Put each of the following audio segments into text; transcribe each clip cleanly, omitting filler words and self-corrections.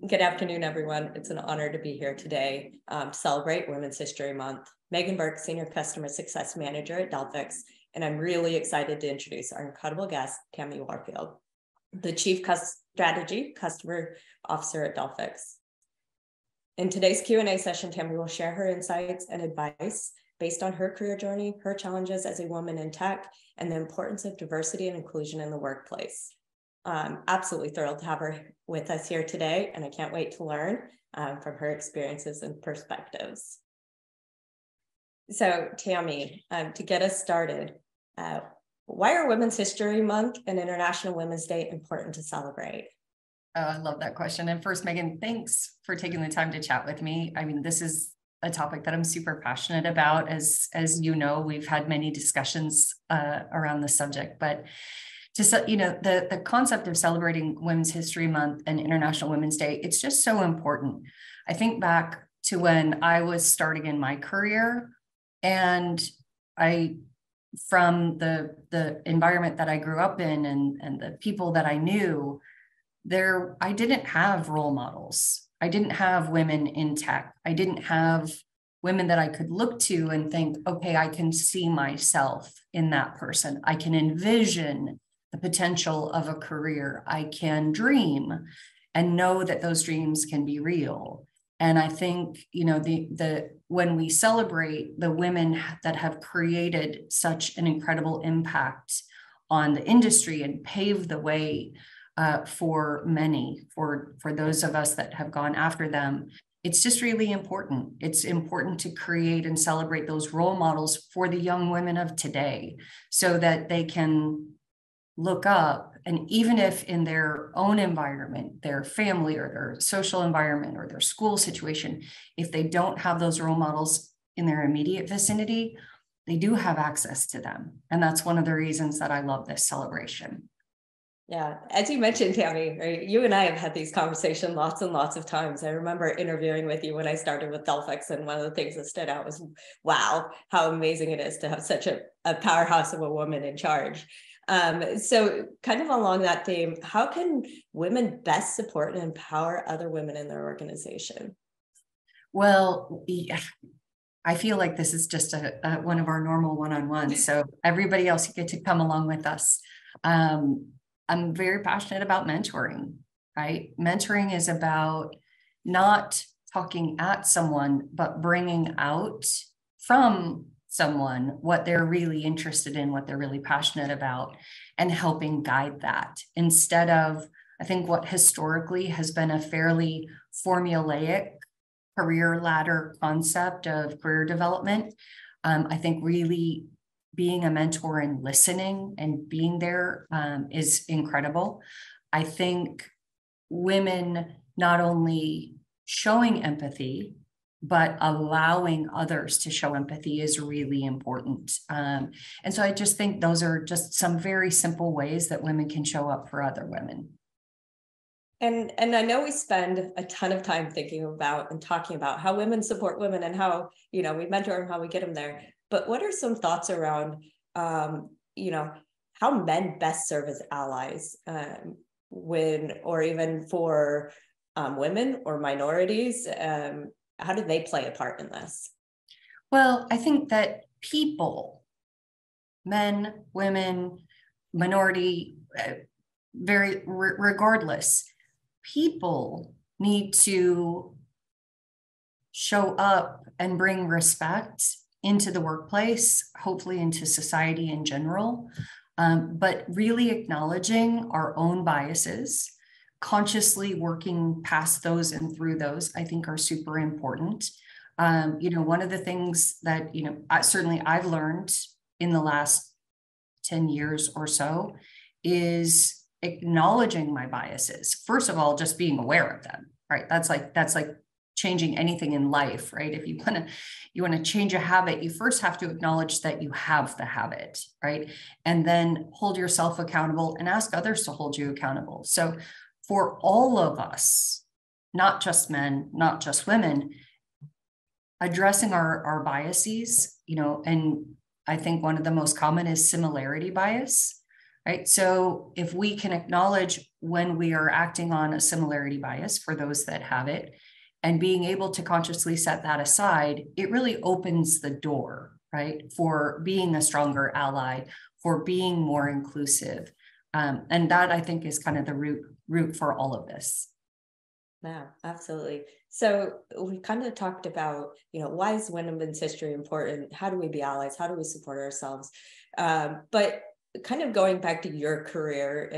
Good afternoon, everyone. It's an honor to be here today to celebrate Women's History Month. Megan Burke, Senior Customer Success Manager at Delphix, and I'm really excited to introduce our incredible guest, Tammi Warfield, the Chief Strategy Customer Officer at Delphix. In today's Q&A session, Tammi will share her insights and advice based on her career journey, her challenges as a woman in tech, and the importance of diversity and inclusion in the workplace. Absolutely thrilled to have her with us here today, and I can't wait to learn from her experiences and perspectives. So Tammi, to get us started, why are Women's History Month and International Women's Day important to celebrate? Oh, I love that question. And first, Megan, thanks for taking the time to chat with me. I mean, this is a topic that I'm super passionate about. As you know, we've had many discussions around the subject, but just, the concept of celebrating Women's History Month and International Women's Day, it's just so important. I think back to when I was starting in my career, and from the environment that I grew up in and the people that I knew, I didn't have role models. I didn't have women in tech. I didn't have women that I could look to and think, okay, I can see myself in that person. I can envision the potential of a career. I can dream and know that those dreams can be real. And I think, when we celebrate the women that have created such an incredible impact on the industry and paved the way for many, for those of us that have gone after them, it's just really important. It's important to create and celebrate those role models for the young women of today so that they can look up, and even if in their own environment, their family or their social environment or their school situation, if they don't have those role models in their immediate vicinity, they do have access to them. And that's one of the reasons that I love this celebration. Yeah, as you mentioned, Tammi, right, you and I have had these conversations lots and lots of times. I remember interviewing with you when I started with Delphix, and one of the things that stood out was, wow, how amazing it is to have such a powerhouse of a woman in charge. So kind of along that theme, how can women best support and empower other women in their organization? Well, yeah, I feel like this is just one of our normal one-on-ones. So everybody else, you get to come along with us. I'm very passionate about mentoring, right? Mentoring is about not talking at someone, but bringing out from someone what they're really interested in, what they're really passionate about, and helping guide that instead of, I think, what historically has been a fairly formulaic career ladder concept of career development. I think really being a mentor and listening and being there is incredible. I think women not only showing empathy, but allowing others to show empathy is really important. And so I just think those are just some very simple ways that women can show up for other women. And I know we spend a ton of time thinking about and talking about how women support women and how, we mentor them, how we get them there. But what are some thoughts around, how men best serve as allies or even for women or minorities? How do they play a part in this? Well, I think that people, men, women, minority, regardless, people need to show up and bring respect into the workplace, hopefully into society in general, but really acknowledging our own biases, consciously working past those and through those, I think are super important. One of the things that, certainly I've learned in the last 10 years or so is acknowledging my biases. First of all, just being aware of them, right? That's like changing anything in life, right? If you want to change a habit, you first have to acknowledge that you have the habit, right? And then hold yourself accountable and ask others to hold you accountable. So for all of us, not just men, not just women, addressing our biases, and I think one of the most common is similarity bias. right? So if we can acknowledge when we are acting on a similarity bias for those that have it, and being able to consciously set that aside, it really opens the door, right, for being a stronger ally, for being more inclusive. And that, I think, is kind of the root for all of this. Yeah, absolutely. So we kind of talked about, why is women's history important? How do we be allies? How do we support ourselves? But kind of going back to your career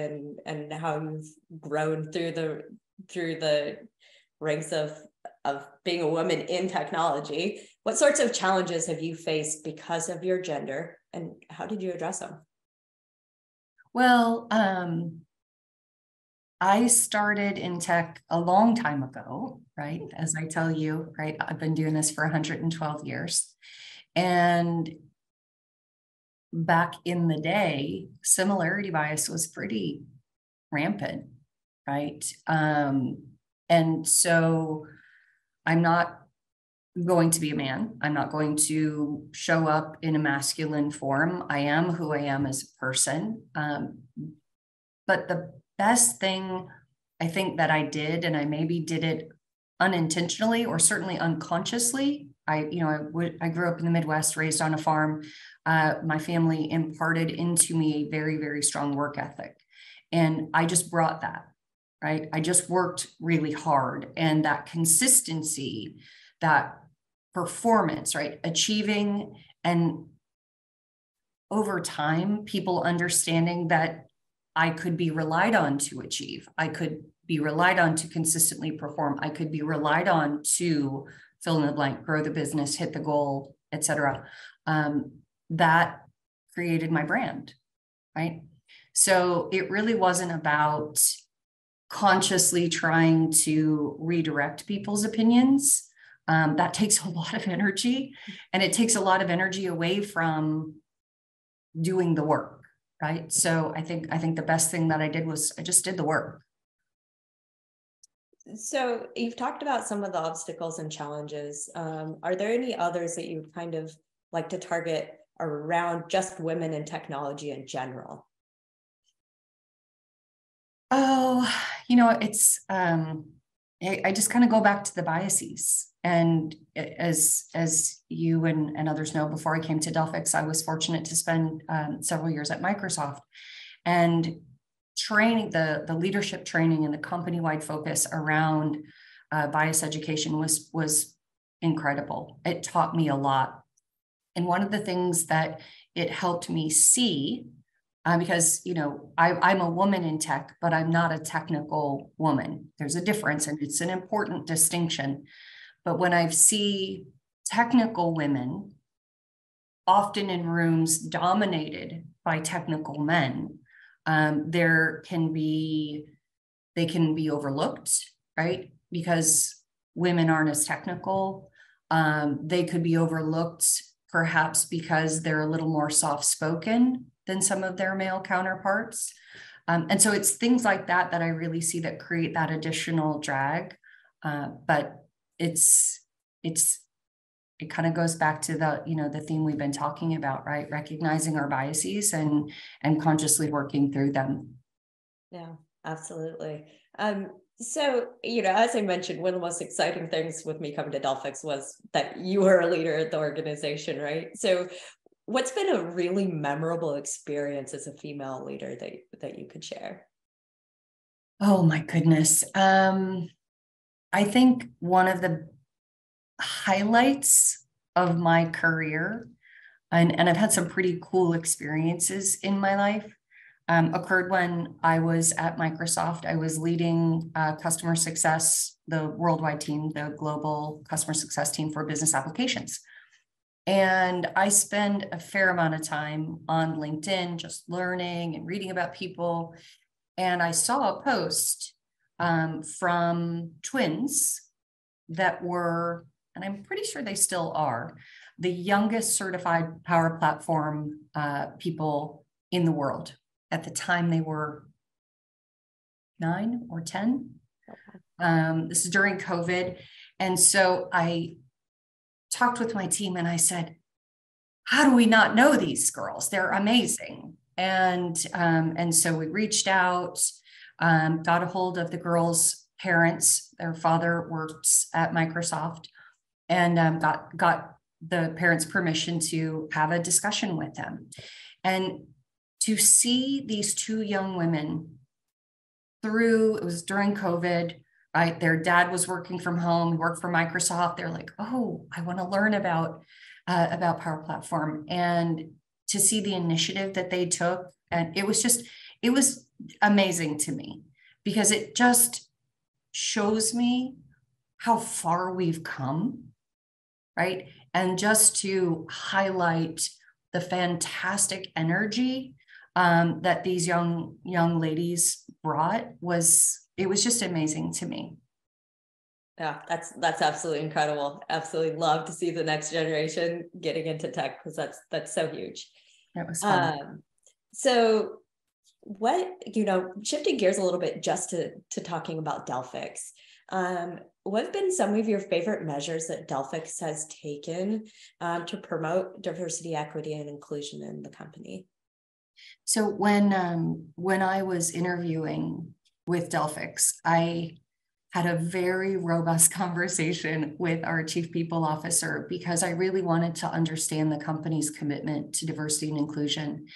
and how you've grown through the ranks of being a woman in technology, what sorts of challenges have you faced because of your gender, and how did you address them? Well, I started in tech a long time ago, right? As I tell you, right? I've been doing this for 112 years. And back in the day, similarity bias was pretty rampant, right? And so I'm not going to be a man. I'm not going to show up in a masculine form. I am who I am as a person. But the best thing I think that I did, and I maybe did it unintentionally or certainly unconsciously. I grew up in the Midwest, raised on a farm. My family imparted into me a very, very strong work ethic. And I just brought that, right? I just worked really hard, and that consistency, that performance, right? Achieving, and over time, people understanding that I could be relied on to achieve. I could be relied on to consistently perform. I could be relied on to fill in the blank, grow the business, hit the goal, et cetera. That created my brand, right? So it really wasn't about consciously trying to redirect people's opinions. That takes a lot of energy, and it takes a lot of energy away from doing the work, right? So I think the best thing that I did was I just did the work. So you've talked about some of the obstacles and challenges. Are there any others that you would kind of like to target around just women in technology in general? Oh, it's I just kind of go back to the biases. And as you and others know, before I came to Delphix, I was fortunate to spend several years at Microsoft, and training, the leadership training and the company-wide focus around bias education was incredible. It taught me a lot. And one of the things that it helped me see, because, I'm a woman in tech, but I'm not a technical woman. There's a difference, and it's an important distinction. But when I see technical women, often in rooms dominated by technical men, they can be overlooked, right? Because women aren't as technical. They could be overlooked perhaps because they're a little more soft-spoken than some of their male counterparts. And so it's things like that I really see that create that additional drag. But it kind of goes back to the theme we've been talking about, right? Recognizing our biases and consciously working through them. Yeah, absolutely. So, as I mentioned, one of the most exciting things with me coming to Delphix was that you were a leader at the organization, right? So what's been a really memorable experience as a female leader that you could share? Oh my goodness. I think one of the highlights of my career, and I've had some pretty cool experiences in my life, occurred when I was at Microsoft. I was leading customer success, the worldwide team, the global customer success team for business applications. And I spend a fair amount of time on LinkedIn, just learning and reading about people. And I saw a post from twins that were, and I'm pretty sure they still are, the youngest certified Power Platform people in the world. At the time, they were 9 or 10. This is during COVID. And so I talked with my team and I said, how do we not know these girls? They're amazing. And so we reached out, got a hold of the girls' parents. Their father works at Microsoft, and got the parents' permission to have a discussion with them. And to see these two young women through, it was during COVID, right? Their dad was working from home, worked for Microsoft. They're like, oh, I want to learn about Power Platform. And to see the initiative that they took, and it was amazing to me, because it just shows me how far we've come, right? And just to highlight the fantastic energy that these young ladies brought, it was just amazing to me. Yeah, that's absolutely incredible. Absolutely love to see the next generation getting into tech, because that's so huge. That was fun. So what, shifting gears a little bit just to talking about Delphix, what have been some of your favorite measures that Delphix has taken to promote diversity, equity, and inclusion in the company? So when I was interviewing with Delphix, I had a very robust conversation with our chief people officer, because I really wanted to understand the company's commitment to diversity and inclusion.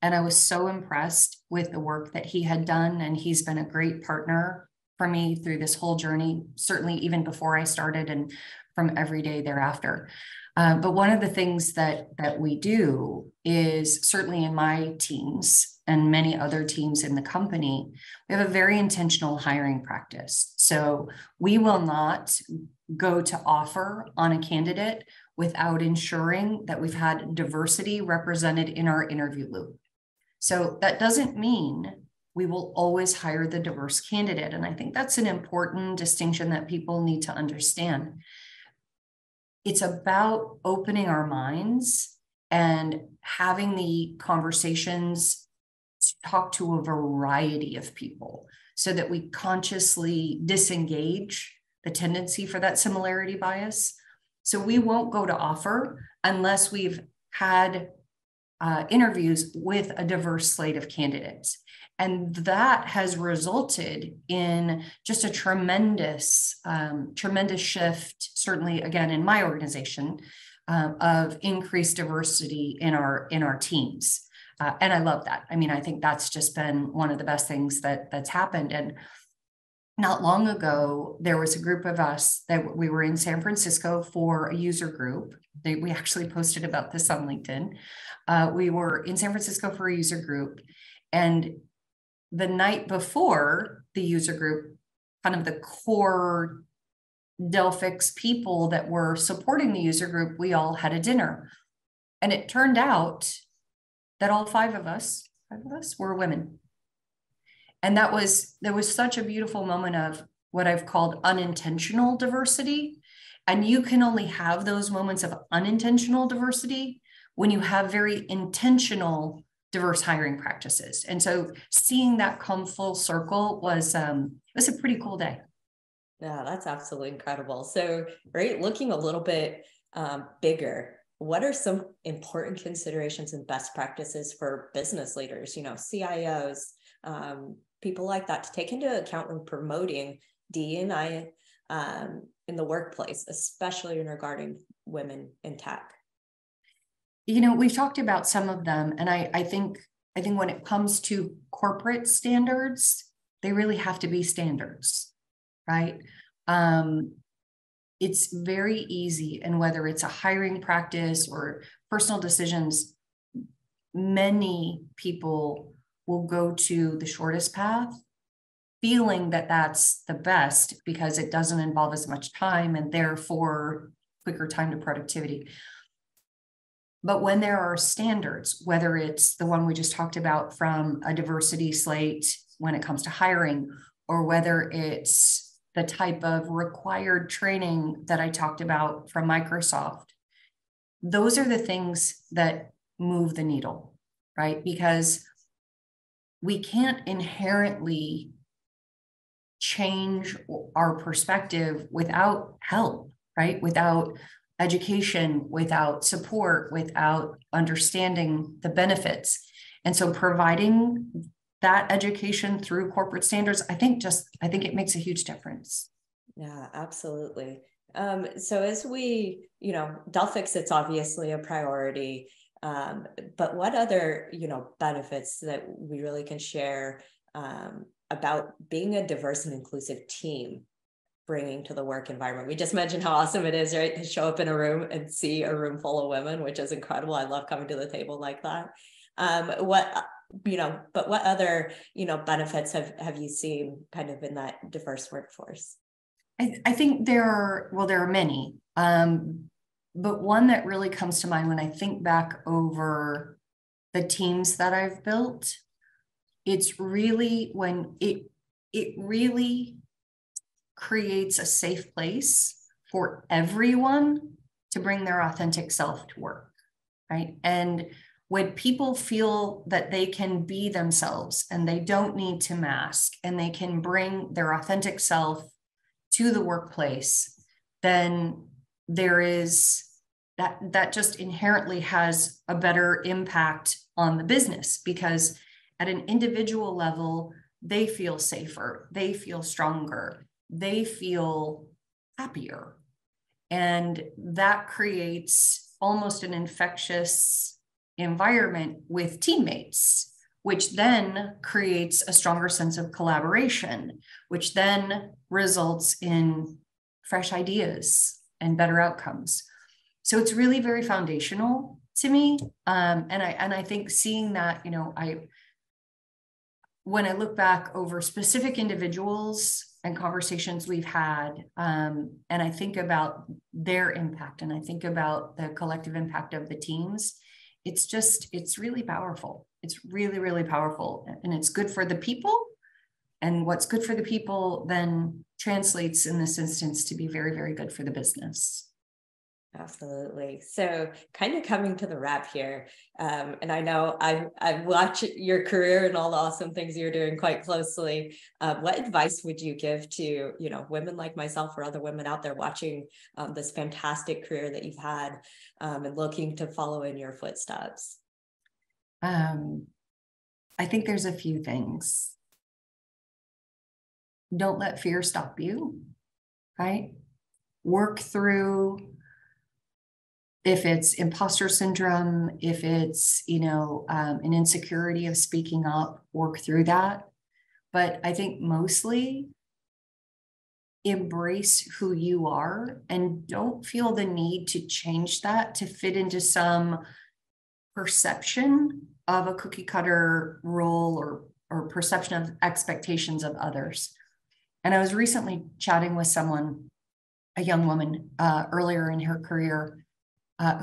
And I was so impressed with the work that he had done. And he's been a great partner for me through this whole journey, certainly even before I started and from every day thereafter. But one of the things that we do is, certainly in my teams and many other teams in the company, we have a very intentional hiring practice. So we will not go to offer on a candidate without ensuring that we've had diversity represented in our interview loop. So that doesn't mean we will always hire the diverse candidate. And I think that's an important distinction that people need to understand. It's about opening our minds and having the conversations to talk to a variety of people, so that we consciously disengage the tendency for that similarity bias. So we won't go to offer unless we've had interviews with a diverse slate of candidates. And that has resulted in just a tremendous shift, certainly, again, in my organization, of increased diversity in our teams. And I love that. I mean, I think that's just been one of the best things that's happened. And not long ago, there was a group of us that we were in San Francisco for a user group. We actually posted about this on LinkedIn. We were in San Francisco for a user group, and the night before the user group, kind of the core Delphix people that were supporting the user group, we all had a dinner. And it turned out that all five of us were women. And there was such a beautiful moment of what I've called unintentional diversity. And you can only have those moments of unintentional diversity when you have very intentional diverse hiring practices. And so seeing that come full circle was a pretty cool day. Yeah, that's absolutely incredible. So, right, looking a little bit bigger, what are some important considerations and best practices for business leaders, CIOs, people like that, to take into account when promoting D&I in the workplace, especially in regarding women in tech? We've talked about some of them, and I think when it comes to corporate standards, they really have to be standards, right? It's very easy, and whether it's a hiring practice or personal decisions, many people will go to the shortest path, feeling that that's the best because it doesn't involve as much time and therefore quicker time to productivity. But when there are standards, whether it's the one we just talked about from a diversity slate when it comes to hiring, or whether it's the type of required training that I talked about from Microsoft, those are the things that move the needle, right? Because we can't inherently change our perspective without help, right? Without education, without support, without understanding the benefits. And so providing that education through corporate standards, I think it makes a huge difference. Yeah, absolutely. So as we, Delphix, it's obviously a priority, but what other, benefits that we really can share about being a diverse and inclusive team bringing to the work environment? We just mentioned how awesome it is, right, to show up in a room and see a room full of women, which is incredible. I love coming to the table like that. But what other, benefits have you seen kind of in that diverse workforce? I think there are many, but one that really comes to mind when I think back over the teams that I've built, it's really when it really creates a safe place for everyone to bring their authentic self to work, right? And when people feel that they can be themselves and they don't need to mask and they can bring their authentic self to the workplace, then there is that just inherently has a better impact on the business, because at an individual level, they feel safer, they feel stronger, they feel happier. And that creates almost an infectious environment with teammates, which then creates a stronger sense of collaboration, which then results in fresh ideas and better outcomes. So it's really very foundational to me. And I think seeing that, when I look back over specific individuals and conversations we've had, and I think about their impact and I think about the collective impact of the teams, it's really powerful. It's really, really powerful. And it's good for the people. And what's good for the people then translates in this instance to be very, very good for the business. Absolutely. So kind of coming to the wrap here, and I know I've watched your career and all the awesome things you're doing quite closely. What advice would you give to, women like myself or other women out there watching this fantastic career that you've had and looking to follow in your footsteps? I think there's a few things. Don't let fear stop you, right? Work through, if it's imposter syndrome, if it's, an insecurity of speaking up, work through that. But I think mostly embrace who you are and don't feel the need to change that to fit into some perception of a cookie cutter role or perception of expectations of others. And I was recently chatting with someone, a young woman earlier in her career,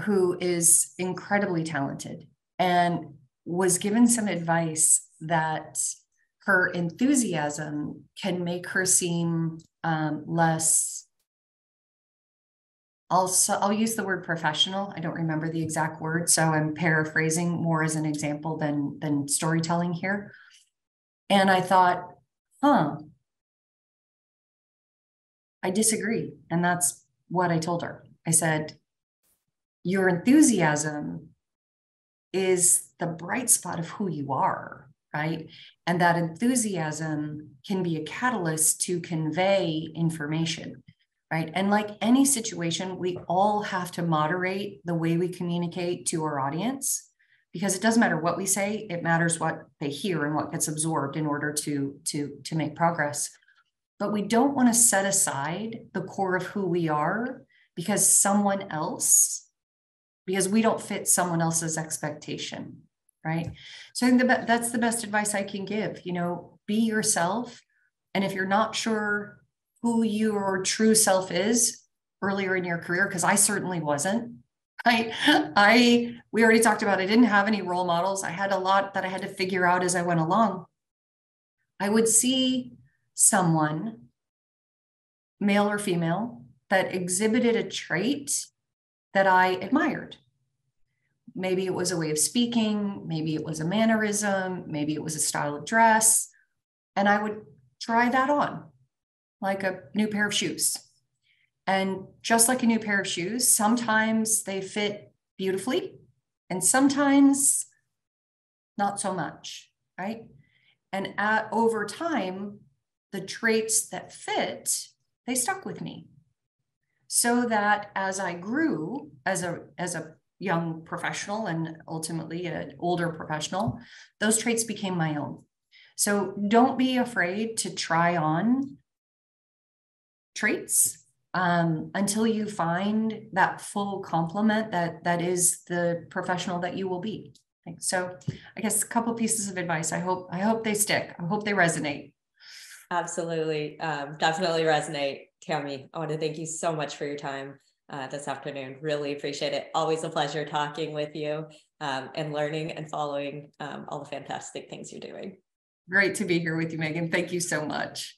who is incredibly talented and was given some advice that her enthusiasm can make her seem less, I'll use the word professional. I don't remember the exact word, so I'm paraphrasing more as an example than storytelling here. And I thought, I disagree. And that's what I told her. I said, your enthusiasm is the bright spot of who you are, right? And that enthusiasm can be a catalyst to convey information, right? And like any situation, we all have to moderate the way we communicate to our audience, because it doesn't matter what we say, it matters what they hear and what gets absorbed in order to make progress. But we don't want to set aside the core of who we are because we don't fit someone else's expectation, right? So I think that's the best advice I can give. Be yourself. And if you're not sure who your true self is earlier in your career, because I certainly wasn't. We already talked about, I didn't have any role models. I had a lot that I had to figure out as I went along. I would see someone, male or female, that exhibited a trait that I admired. Maybe it was a way of speaking, maybe it was a mannerism, maybe it was a style of dress, and I would try that on like a new pair of shoes. And just like a new pair of shoes, sometimes they fit beautifully, and sometimes not so much, right? And over time, the traits that fit, they stuck with me. So that as I grew as a young professional and ultimately an older professional, those traits became my own. So don't be afraid to try on traits until you find that full complement that is the professional that you will be. So I guess a couple pieces of advice. I hope they stick. I hope they resonate. Absolutely. Definitely resonate. Tammi, I want to thank you so much for your time this afternoon. Really appreciate it. Always a pleasure talking with you and learning and following all the fantastic things you're doing. Great to be here with you, Megan. Thank you so much.